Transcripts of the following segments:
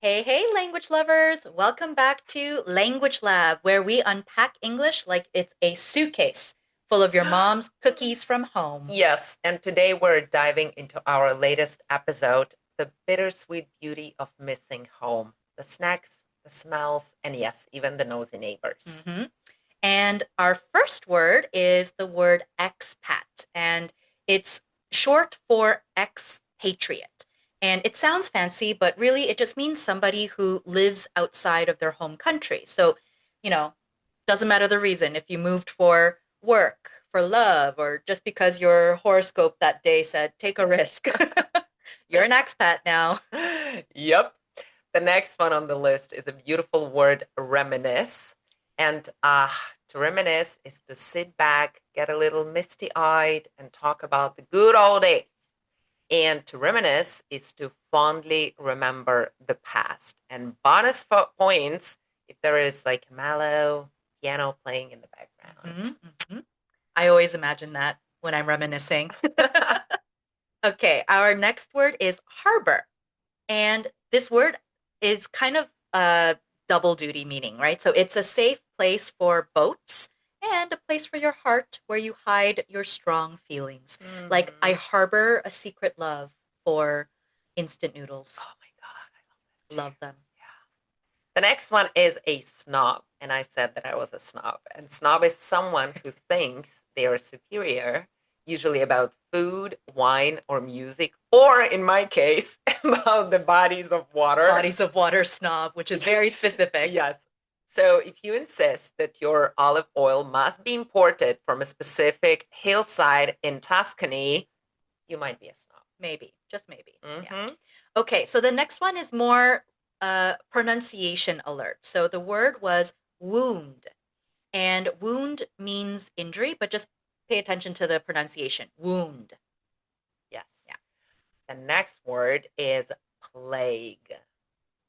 Hey, hey, language lovers! Welcome back to Language Lab, where we unpack English like it's a suitcase full of your mom's cookies from home. Yes, and today we're diving into our latest episode, the bittersweet beauty of missing home. The snacks, the smells, and yes, even the nosy neighbors. hmm And our first word is the word expat, and it's short for expatriate. And it sounds fancy, but really it just means somebody who lives outside of their home country. So, you know, doesn't matter the reason. If you moved for work, for love, or just because your horoscope that day said, take a risk, you're an expat now. Yep. The next one on the list is a beautiful word, reminisce. And to reminisce is to sit back, get a little misty eyed, and talk about the good old days. And to reminisce is to fondly remember the past. And bonus points if there is like mellow piano playing in the hmm background. hmm I always imagine that when I'm reminiscing. Okay, our next word is harbor. And this word is kind of a double duty meaning, right? So it's a safe place for boats and a place for your heart where you hide your strong feelings. Like, I Mhm. harbor a secret love for instant noodles. Oh my God, I love that too. Love them. Yeah. The next one is a snob. And I said that I was a snob. And snob is someone who thinks they are superior, usually about food, wine, or music, or in my case, about the bodies of water. Bodies of water snob, which is very specific. Yes. So if you insist that your olive oil must be imported from a specific hillside in Tuscany, you might be a snob. Maybe, just maybe. Yeah. Mm-hmm. Okay, so the next one is more pronunciation alert. So the word was wound. And wound means injury, but just pay attention to the pronunciation. Wound. Yes. Yeah. The next word is plague.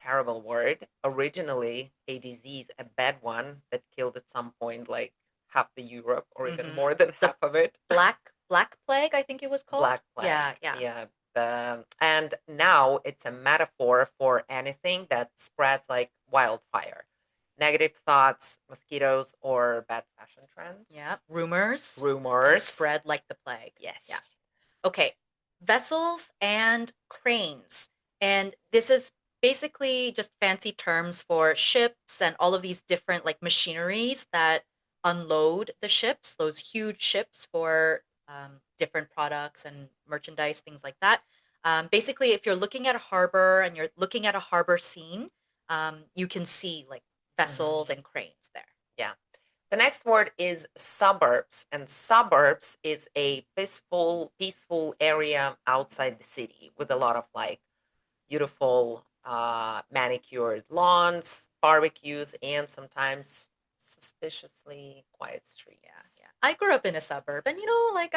Terrible word. Originally a disease, a bad one that killed at some point like half the Europe or even hmm more than The half of it. black plague, I think it was called. Black Yeah, plague. yeah. Yeah. And now it's a metaphor for anything that spreads like wildfire. Negative thoughts, mosquitoes, or bad fashion trends. Yeah. Rumors can Rumors. spread like the plague. Yes. Yeah. Okay. Vessels and cranes. And this is basically just fancy terms for ships and all of these different like machineries that unload the ships, those huge ships for different products and merchandise, things like that. Basically, if you're looking at a harbor and you're looking at a harbor scene, you can see like Mhm. vessels and cranes there. Yeah. The next word is suburbs, and suburbs is a peaceful area outside the city with a lot of like beautiful manicured lawns, barbecues, and sometimes suspiciously quiet Yeah, streets. yeah. I grew up in a suburb, and like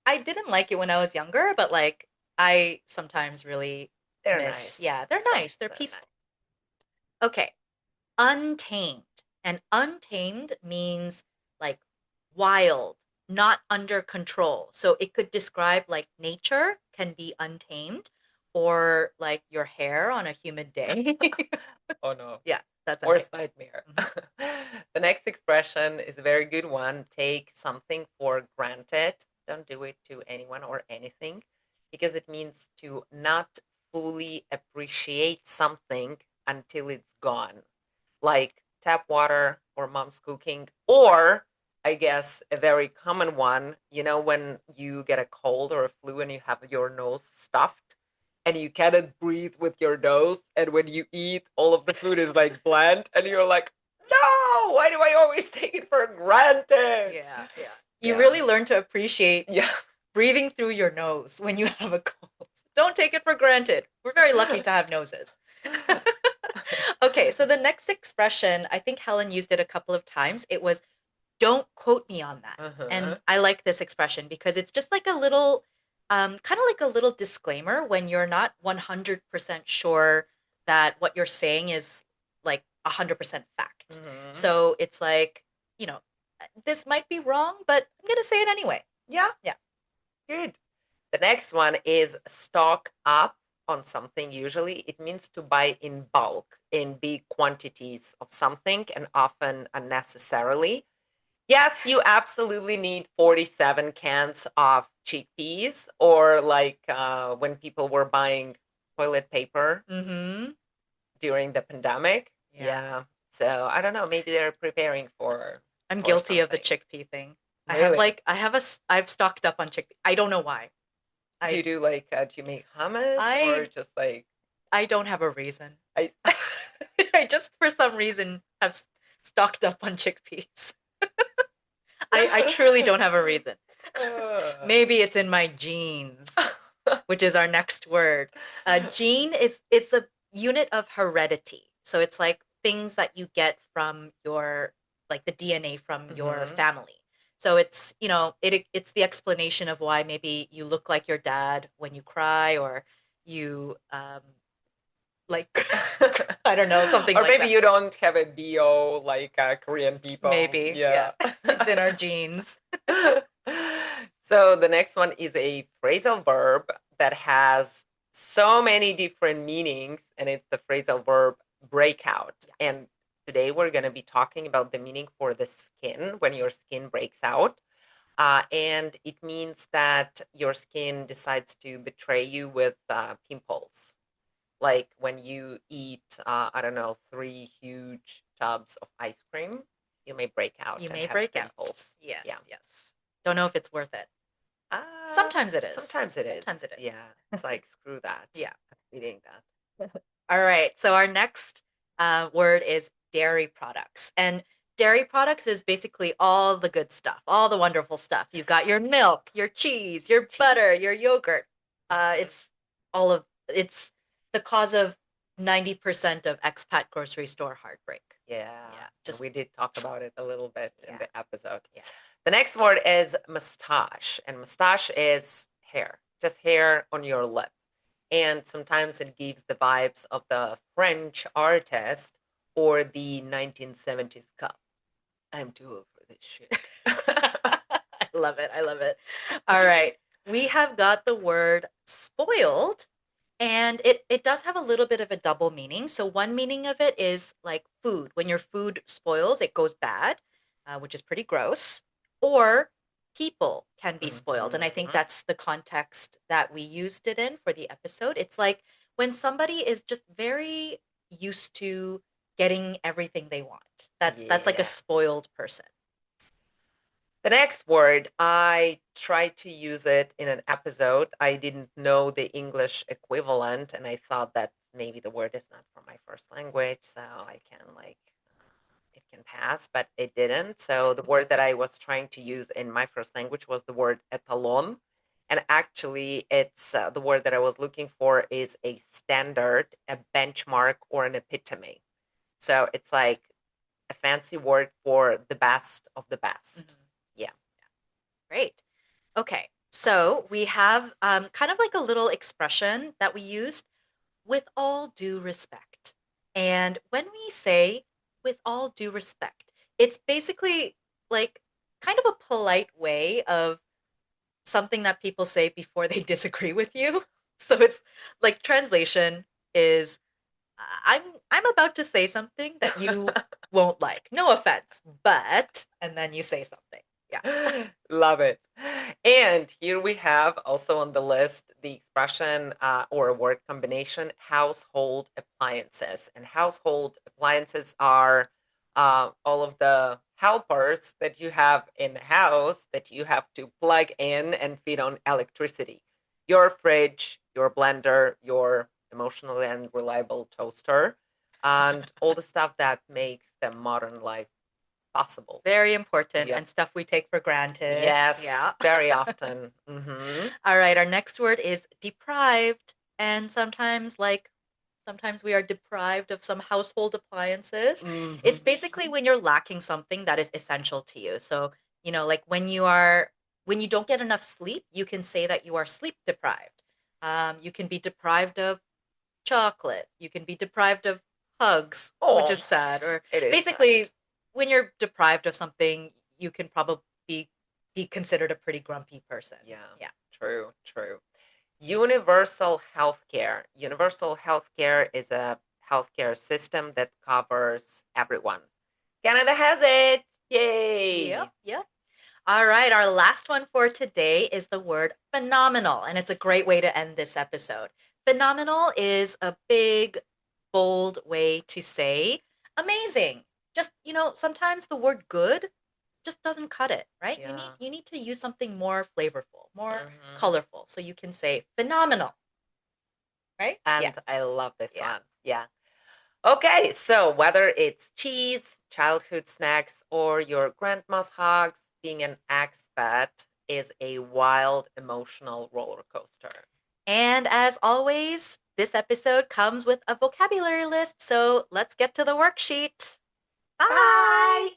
I didn't like it when I was younger, but like I sometimes really They're miss. nice. Yeah, they're Some nice. They're they're peaceful. nice. Okay, untamed. And untamed means like wild, not under control. So it could describe like nature can be untamed or like your hair on a humid day. Oh no. Yeah, that's untamed. Worst nightmare. Mhm. The next expression is a very good one. Take something for granted. Don't do it to anyone or anything because it means to not fully appreciate something until it's gone. Like tap water or mom's cooking, or I guess a very common one, when you get a cold or a flu and you have your nose stuffed and you cannot breathe with your nose. And when you eat, all of the food is like bland, and you're like, no, why do I always take it for granted? Yeah, yeah. You Yeah. really learn to appreciate Yeah. breathing through your nose when you have a cold. Don't take it for granted. We're very lucky to have noses. Okay, so the next expression, I think Helen used it a couple of times. It was, don't quote me on that. Uh-huh. And I like this expression because it's just like a little, kind of like a little disclaimer when you're not 100% sure that what you're saying is like 100% fact. Hmm. So it's like, you know, this might be wrong, but I'm going to say it anyway. Yeah. Yeah. Good. The next one is stock up. on something, usually it means to buy in bulk, in big quantities of something, and often unnecessarily. Yes, you absolutely need 47 cans of chickpeas, or like when people were buying toilet paper Mm-hmm. during the pandemic. Yeah. Yeah. So I don't know, maybe they're preparing I'm for guilty of the something. chickpea thing. Really? I've stocked up on chickpea. I don't know why. Do I you do like do you make hummus I or just like I don't have a reason. I I just for some reason have stocked up on chickpeas. I truly don't have a reason. Uh. Maybe it's in my genes, which is our next word. A gene is it's a unit of heredity. So it's like things that you get from your like the DNA from your Mhm. family. So it's, it's the explanation of why maybe you look like your dad when you cry or you like I don't know, something Or like maybe that. you don't have a bio like Korean people. Maybe, yeah. Yeah. It's in our genes. So the next one is a phrasal verb that has so many different meanings, and it's the phrasal verb breakout. Yeah. And today we're going to be talking about the meaning for the skin when your skin breaks out. And it means that your skin decides to betray you with pimples. Like when you eat, I don't know, 3 huge tubs of ice cream, you may break out You and may have break out. pimples. Yes, Yeah. yes. Don't know if it's worth it. Uh, Sometimes it is. sometimes it is. Sometimes it Yeah. It's like, screw that. is. Yeah. I'm eating that. All right. So our next word is dairy products. And dairy products is basically all the good stuff, all the wonderful stuff. You've got your milk, your cheese, your butter, your Cheese. yogurt. Mhm. It's the cause of 90% of expat grocery store heartbreak. Yeah. Yeah. And Just, we did talk about it a little bit in yeah. the episode. Yeah. The next word is mustache. And mustache is hair, just hair on your lip. And sometimes it gives the vibes of the French artist or the 1970s cup. I'm too old for this shit. I love it. I love it. All right. We have got the word spoiled, and it does have a little bit of a double meaning. So one meaning of it is like food. When your food spoils, it goes bad, which is pretty gross. Or people can be spoiled. And I think Mhm. that's the context that we used it in for the episode. It's like when somebody is just very used to getting everything they want. That's like a Yeah. spoiled person. The next word, I tried to use it in an episode. I didn't know the English equivalent, and I thought that maybe the word is not from my first language, so I can like it can pass, but it didn't. So the word that I was trying to use in my first language was the word etalon. And actually, it's the word that I was looking for is a standard, a benchmark, or an epitome. So it's like a fancy word for the best of the best. Mhm. Yeah. Great. Okay. So we have kind of like a little expression that we used with all due respect. And when we say with all due respect, it's basically like kind of a polite way of something that people say before they disagree with you. So it's like translation is I'm I'm about to say something that you won't like. No offense, but and then you say something. Yeah. Love it. And here we have also on the list the expression or a word combination household appliances. And household appliances are all of the helpers that you have in the house that you have to plug in and feed on electricity. Your fridge, your blender, your emotionally unreliable toaster, and all the stuff that makes the modern life possible. Very important Yep. and stuff we take for granted. Yes, Yeah. very often. Mhm. All right, our next word is deprived. And sometimes we are deprived of some household appliances. It's Mhm. basically when you're lacking something that is essential to you. So, like when you don't get enough sleep, you can say that you are sleep deprived. You can be deprived of chocolate. You can be deprived of hugs, which is Oh, sad. Or it is sad. basically, when you're deprived of something, you can probably be considered a pretty grumpy person. Yeah, Yeah. true, true. Universal healthcare. Universal healthcare is a healthcare system that covers everyone. Canada has it. Yep, Yay. yep. All right, our last one for today is the word phenomenal, and it's a great way to end this episode. Phenomenal is a big, bold way to say amazing. Just, sometimes the word good just doesn't cut it, right? You need Yeah. you need to use something more flavorful, more Hmm. colorful. So you can say phenomenal, right? Yeah. And I love this Yeah. one. Yeah. Okay, so whether it's cheese, childhood snacks, or your grandma's hugs, being an expat is a wild emotional roller coaster. And as always, this episode comes with a vocabulary list, so let's get to the worksheet. Bye. Bye.